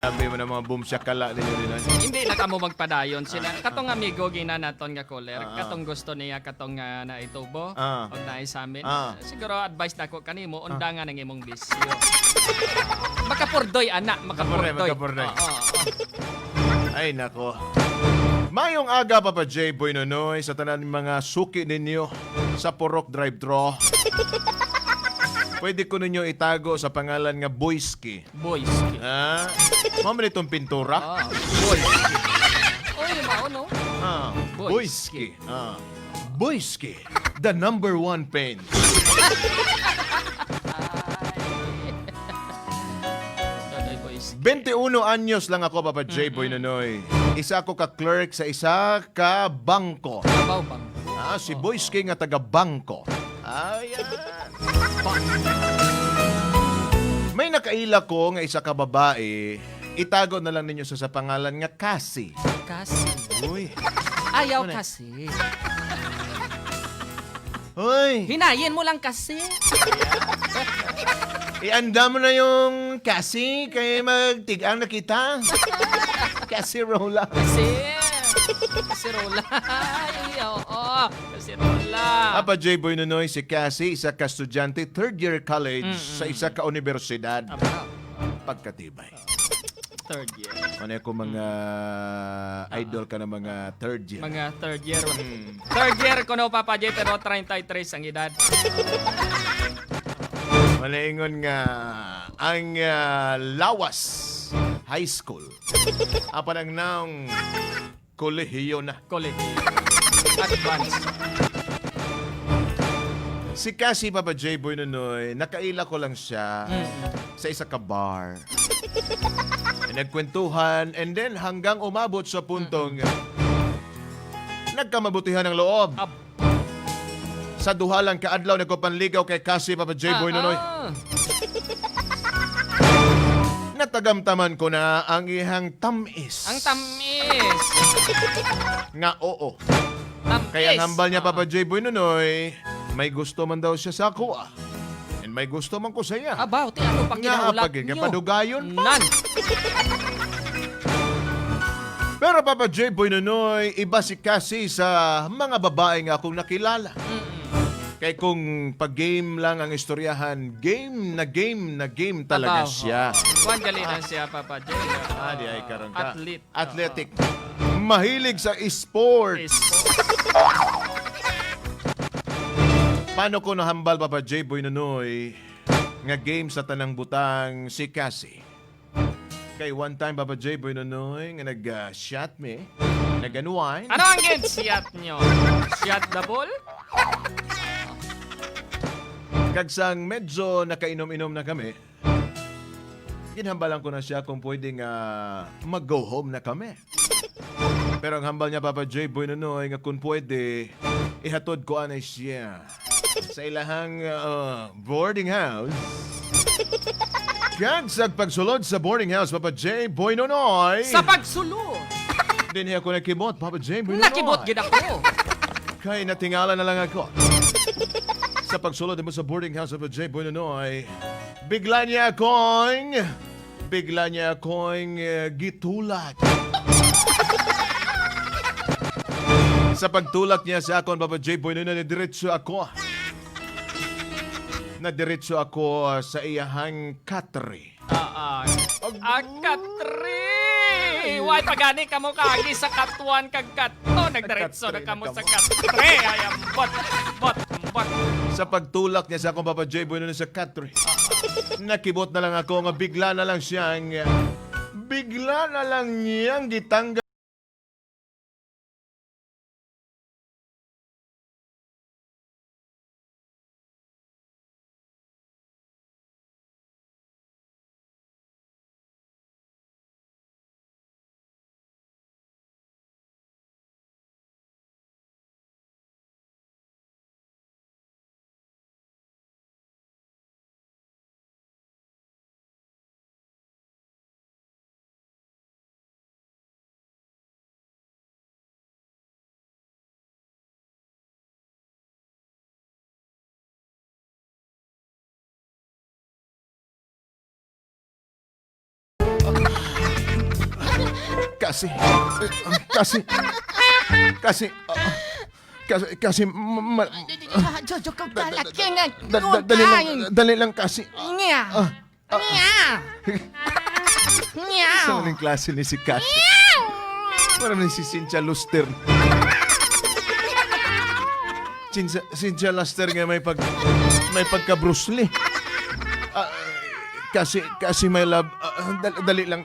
Sabi mo na mga boom shakala ninyo nila. Hindi na kamo magpadayon sila. Katong amigo ginanaton nga caller, Ah. katong gusto niya katong na itubo Ah. og naay sa amin. Ah. Siguro advice nako kanimo undangan ang imong bisyo. Makapurdoy ana, makapurdoy. Makapurdoy. Oo. Ay nako. Mayong aga Papa J. Boy Nonoy sa tanan mga suki ninyo sa Purok Drive-Thru. Pwede ko ninyo itago sa pangalan nga Boyski. Boys. Ha? Mama nitong pintura? Ah, boys. Oy, mao no. Ah, Boyski. Boyski. Ah. Boyski, the number one pen. Ay, boys. 21 anyos lang ako, Papa J. Boy Nonoy. Isa ako ka-clerk sa isa ka bangko. Abaw bang. Ah, si Boyski nga taga-bangko. Ayan. May nakaila ko nga isa ka babae. Itago na lang ninyo sa pangalan nga Cassie. Kasi. Uy. Ayaw Ano? kasi. Uy. Hinayin mo lang kasi. Ianda mo na yung Cassie kay magtigang na kita. Casserola. Kasirola. Ay, oo. Kasirola. Papa J. Boy Nonoy, si Cassie, isa ka estudyante, third year college sa isa ka universidad. Abaw. Pagkatibay. Third year. Ano ko mga idol ka na mga third year. Mga third year. Third year ko no, Papa J, pero 33 ang edad. Malaingon nga ang Lawas High School. Apan ang naong kolehiyo na. College. Advance. Si Cassie Papa J. Boy Nonoy, nakaila ko lang siya sa isa ka bar. Nagkwentuhan and then hanggang umabot sa puntong nagkamabutihan ng loob. Ab. Sa duha lang kaadlaw nagkopanligaw kay Cassie Papa J. Boy Nonoy. Natagamtaman ko na ang ihang tamis. Ang tamis. Nga oo. Tamis. Kaya ang hambal niya Papa J. Boy Nonoy, may gusto man daw siya sa ako and may gusto man ko sa iya. Abaw, ti ano pang Nga ginaulat pag nyo? padugayon pa. Nan. Pero Papa J. Boy Nonoy, iba si Cassie sa mga babae nga akong nakilala. Kaya kung pag-game lang ang istoryahan, game na game talaga Abaw, siya. Juan Galinan siya, Papa J. Di ay karon ka. Athlete. Athletic. Mahilig sa sports. Paano ko nahambal, Papa J. Boy Nonoy, nga game sa tanang butang si Cassie? Kay one time, Papa J. Boy Nonoy, nga nag-shot me, nag-unwind. Ano ang get-shot nyo? Shot the ball? Kagsang medyo nakainom-inom na kami, ginhambalan ko na siya kung pwedeng mag-go home na kami. Pero ang hambal niya, Papa J. Boy Nonoy, nga kung pwede, ihatod ko anay siya sa ilahang boarding house. Kagsag pagsulod sa boarding house, Papa J. Boy Nonoy. Sa pagsulod. Din ako nakibot, Papa J. Boy Nonoy. Nakibot gid ako. Kaya natingala na lang ako. Sa pagsulod mo sa boarding house, Papa J. Boy Nonoy, bigla niya akong gitulak. Sa pagtulak niya sa akon, Papa J. Boy Nonoy, nadiretso ako sa iyahang katri. Katri! Why pagani ka mo kagi sa katuan kag kato. Nagdiretso na kamo sa katri. Ayam, bot. Sa pagtulak niya sa akong, Papa J. Boy Nonoy, sa katri. Nakibot na lang ako nga bigla na lang niyang gitanggal Kasi, Jojo kang kalaki nga. dali lang kasi. Nya. Nya. Nya. Sa uling klase ni si Kasi. Para na si Cynthia Luster. Cynthia Luster nga may pagka Bruce Lee. Kasi my love, dali lang.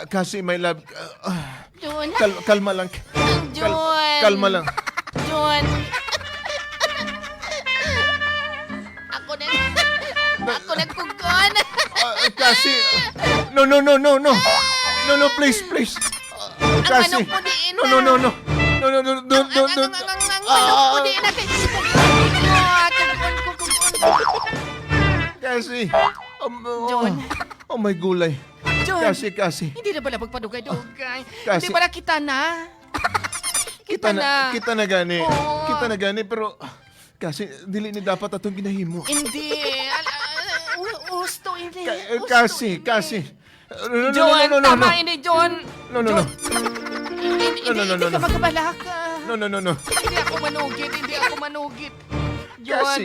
Kasi my love, Jun. kalma lang. Jun. Kalma lang. Jun. Ako nagkugon. Kasi, no, please. Kasi, ano po diin no. Ang ano po di natin. Kasi, John. oh my gulay. John. Kasi. Hindi na pala magpadugay-dugay. Kasi- Hindi pala kita na. Kita na gani. Oo. Kita na gani, pero, kasi, dili ni dapat atong ginahimo. Hindi. Gusto hindi. Kasi. John, tama hindi, John. No. Hindi ka magkabalaka. No. Hindi ako manugit. John.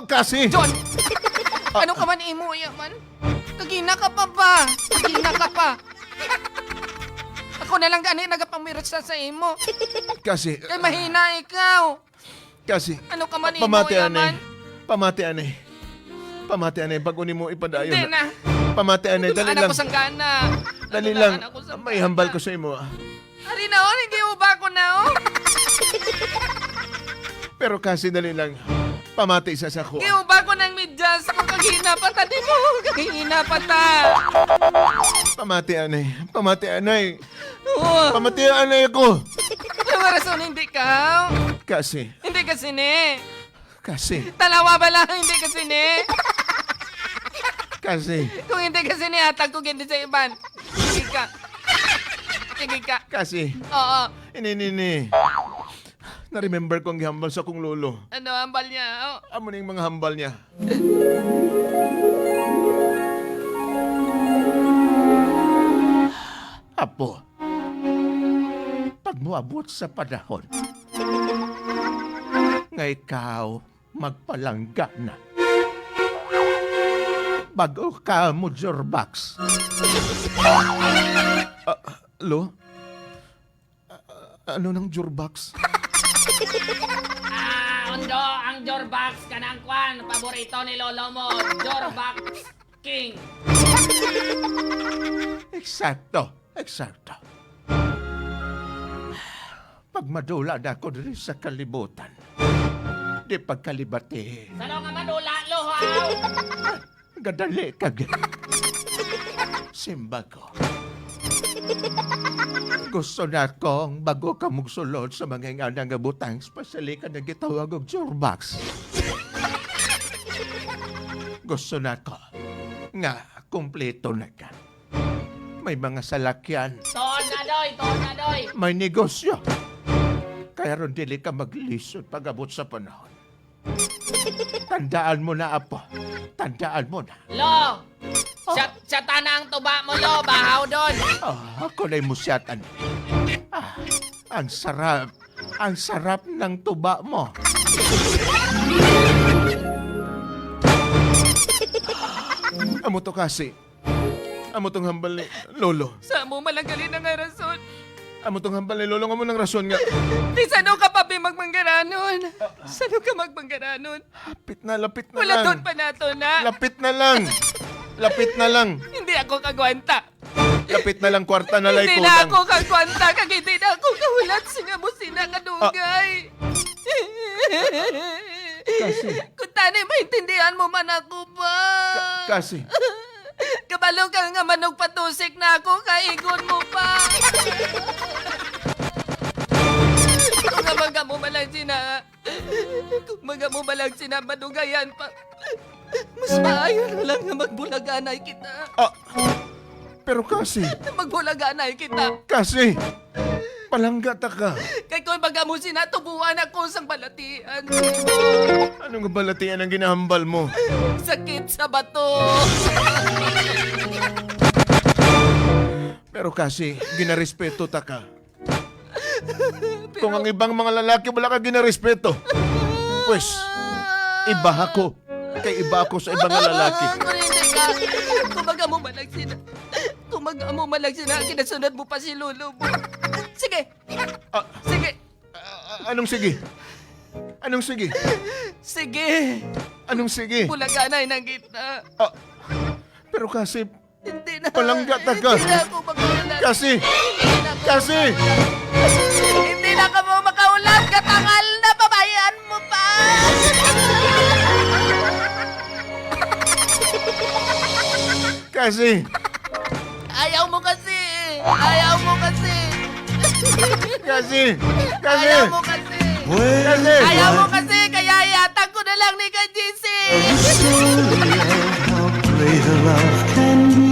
Kasi. John! Ano ka man imo man? Kagina ka pa ba? Ako na lang gani nagapamirat sa imo. Kasi. Kay mahina ikaw. Kasi. Ano ka man imo man? Pamatian eh. Pag uni mo ipadayon. Hindi na. Pamatian eh. Dali Anak lang. ko sang gana. Dali lang. May hambal ko sa imo. Ari na hindi ba ako na Pero kasi dali lang. Pamati isa sa ko. Hindi ba ako ng medyas? Kung kagina pa ta, di mo. Kagina pa ta. Pamatian eh. Oo. Pamatian eh ako. Ano rason hindi ka? Kasi. Hindi kasi ni. Talawa ba lang hindi kasi ni? Kasi. Kung hindi kasi ni atag ko hindi sa iban. Sige ka. Kasi. Oo. Ini. Na-remember ko ang gihambal sa kong lolo. Ano ang bal niya? Oh. Amo na yung mga hambal niya. Apo, pag moabot sa panahon, nga ikaw magpalangga na. Bago ka mo, Jorbax. Lo? Ano ng Jorbax? Ondo, ang Jorbax kanang kwan, paborito ni lolo mo, Jorbax King. Eksakto. Pag madula na ako diri sa kalibutan, di pagkalibati, Sano nga manula, luhaw? gadali kag simba ko. Gusto na kong bago ka mugsulod sa mga nga nga butang, especially ka nagitawag og Jorbax. Gusto na ko nga kumpleto na ka. May mga salakyan, Toon na doy. may negosyo. Kaya ron dili ka maglisod pag abot sa panahon. Tandaan mo na, Apo. Tandaan mo na. Lo, siya tana ang tuba mo, lo, bahaw doon. Ako na'y musyatan. Ang sarap. Ang sarap ng tuba mo. Amo to kasi. Amo tong hambal ni Lolo. Sa mo malagali na nga rason. Amo tong hambal ni Lolo nga mo ng rason nga. Di sano ka pa magmanggaranon? Sano ka magmanggaranon? Lapit na Wala lang. ton pa nato na. Lapit na lang. Hindi ako kagwanta. Lapit na lang kwarta na lay Hindi kulang. na ako kagwanta. Kag hindi na ako kahulat. Singa mo sinakadugay. Kasi. Kung tanay maintindihan mo man ako ba? Kasi. Kabalo ka nga manog patusik na ako, kaigon mo pa. Kung nga mo malang sina, madugayan pa. Mas maayo na lang nga magbulaganay kita. Pero kasi. Magbulaganay kita. Kasi. Palangga ta ka. Kay ko'y baga mo sinatubuan ako sang balatian. Anong kabalatian ang ginahambal mo? Sakit sa bato. Pero kasi, ginarespeto ta ka. Kung ang ibang mga lalaki wala ka ginarespeto, pues, iba ako. Kay iba ako sa ibang lalaki. Kung hindi ka, kumaga mo malag sina. Kumaga mo malag sina, kinasunod mo pa si Lolo mo. Sige. Ah. Sige. Anong sige? Anong sige? Sige. Anong sige? Bulaganay ng kita. Ah, pero kasi, Hindi na. Palangga ta ka. Hindi na ako makaulat. kasi, Hindi na ako kasi, Hindi na ka mo makaulat. Katangal na babayan mo pa. kasi, Ayaw mo kasi. Ayaw mo kasi. kasi, Ayaw mo kasi. kasi, Ayaw mo kasi. Kaya yatag ko na lang ni kay JC. Play the love and